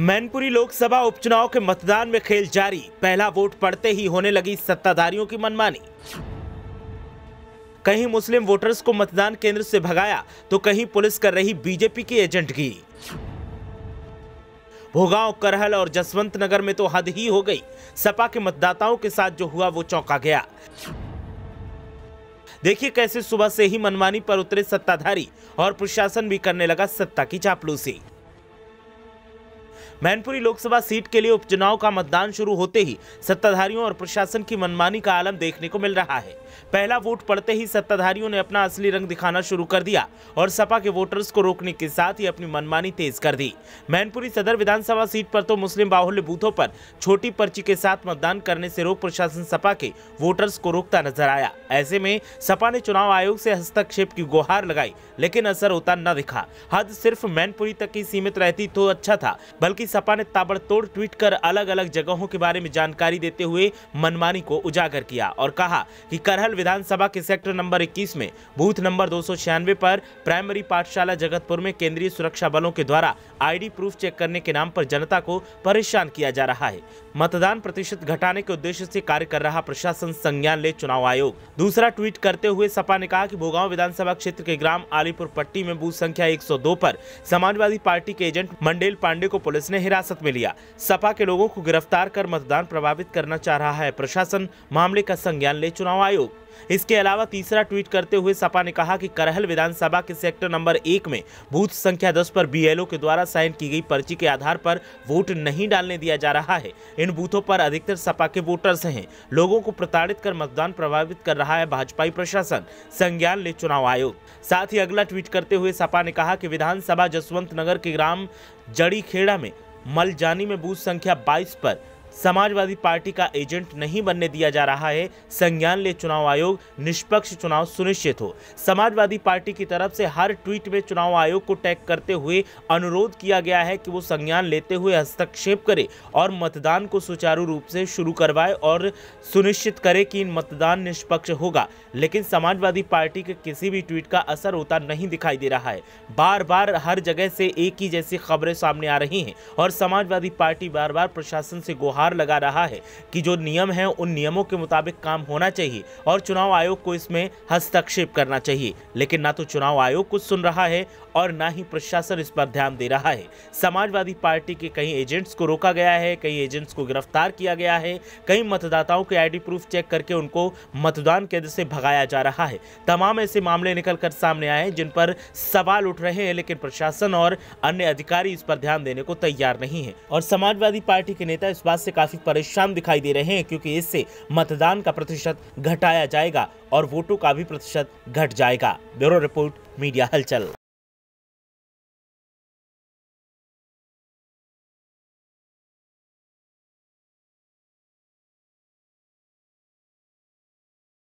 मैनपुरी लोकसभा उपचुनाव के मतदान में खेल जारी। पहला वोट पड़ते ही होने लगी सत्ताधारियों की मनमानी। कहीं मुस्लिम वोटर्स को मतदान केंद्र से भगाया तो कहीं पुलिस कर रही बीजेपी की एजेंटगी। भोगांव, करहल और जसवंत नगर में तो हद ही हो गई। सपा के मतदाताओं के साथ जो हुआ वो चौंका गया। देखिए कैसे सुबह से ही मनमानी पर उतरे सत्ताधारी और प्रशासन भी करने लगा सत्ता की चापलूसी। मैनपुरी लोकसभा सीट के लिए उपचुनाव का मतदान शुरू होते ही सत्ताधारियों और प्रशासन की मनमानी का आलम देखने को मिल रहा है। पहला वोट पड़ते ही सत्ताधारियों ने अपना असली रंग दिखाना शुरू कर दिया और सपा के वोटर्स को रोकने के साथ ही अपनी मनमानी तेज कर दी। मैनपुरी सदर विधानसभा सीट पर तो मुस्लिम बाहुल्य बूथों पर छोटी पर्ची के साथ मतदान करने से रोक प्रशासन सपा के वोटर्स को रोकता नजर आया। ऐसे में सपा ने चुनाव आयोग से हस्तक्षेप की गुहार लगाई, लेकिन असर होता न दिखा। हद सिर्फ मैनपुरी तक ही सीमित रहती तो अच्छा था, बल्कि सपा ने ताबड़तोड़ ट्वीट कर अलग अलग जगहों के बारे में जानकारी देते हुए मनमानी को उजागर किया और कहा कि करहल विधानसभा के सेक्टर नंबर 21 में बूथ नंबर 296 पर प्राइमरी पाठशाला जगतपुर में केंद्रीय सुरक्षा बलों के द्वारा आईडी प्रूफ चेक करने के नाम पर जनता को परेशान किया जा रहा है। मतदान प्रतिशत घटाने के उद्देश्य से कार्य कर रहा प्रशासन संज्ञान ले चुनाव आयोग। दूसरा ट्वीट करते हुए सपा ने कहा कि भोगांव विधानसभा क्षेत्र के ग्राम आलीपुर पट्टी में बूथ संख्या 102 पर समाजवादी पार्टी के एजेंट मंडेल पांडे को पुलिस ने हिरासत में लिया। सपा के लोगों को गिरफ्तार कर मतदान प्रभावित करना चाह रहा है प्रशासन, मामले का संज्ञान ले चुनाव आयोग। इसके अलावा तीसरा ट्वीट करते हुए सपा ने कहा कि करहल विधानसभा के सेक्टर नंबर 1 में बूथ संख्या 10 पर बीएलओ के द्वारा साइन की गई पर्ची के आधार पर वोट नहीं डालने दिया जा रहा है। इन बूथों पर अधिकतर सपा के वोटर्स हैं। लोगों को प्रताड़ित कर मतदान प्रभावित कर रहा है भाजपाई प्रशासन, संज्ञान ले चुनाव आयोग। साथ ही अगला ट्वीट करते हुए सपा ने कहा कि विधानसभा जसवंत नगर के ग्राम जड़ी खेड़ा में मलजानी में बूथ संख्या 22 पर समाजवादी पार्टी का एजेंट नहीं बनने दिया जा रहा है। संज्ञान ले चुनाव आयोग, निष्पक्ष चुनाव सुनिश्चित हो। समाजवादी पार्टी की तरफ से हर ट्वीट में चुनाव आयोग को टैग करते हुए अनुरोध किया गया है कि वो संज्ञान लेते हुए हस्तक्षेप करे और मतदान को सुचारू रूप से शुरू करवाए और सुनिश्चित करे कि मतदान निष्पक्ष होगा। लेकिन समाजवादी पार्टी के किसी भी ट्वीट का असर होता नहीं दिखाई दे रहा है। बार बार हर जगह से एक ही जैसी खबरें सामने आ रही हैं और समाजवादी पार्टी बार बार प्रशासन से गुहार लगा रहा है कि जो नियम है उन नियमों के मुताबिक काम होना चाहिए और चुनाव आयोग को इसमें हस्तक्षेप करना चाहिए। लेकिन ना तो चुनाव आयोग कुछ सुन रहा है और ना ही प्रशासन इस पर ध्यान दे रहा है। समाजवादी पार्टी के कई एजेंट्स को रोका गया है, कई एजेंट्स को गिरफ्तार किया गया है, कई मतदाताओं के आईडी प्रूफ चेक करके उनको मतदान केंद्र से भगाया जा रहा है। तमाम ऐसे मामले निकलकर सामने आए हैं जिन पर सवाल उठ रहे हैं, लेकिन प्रशासन और अन्य अधिकारी इस पर ध्यान देने को तैयार नहीं है। और समाजवादी पार्टी के नेता इस बात से काफी परेशान दिखाई दे रहे हैं क्योंकि इससे मतदान का प्रतिशत घटाया जाएगा और वोटों का भी प्रतिशत घट जाएगा। ब्यूरो रिपोर्ट, मीडिया हलचल।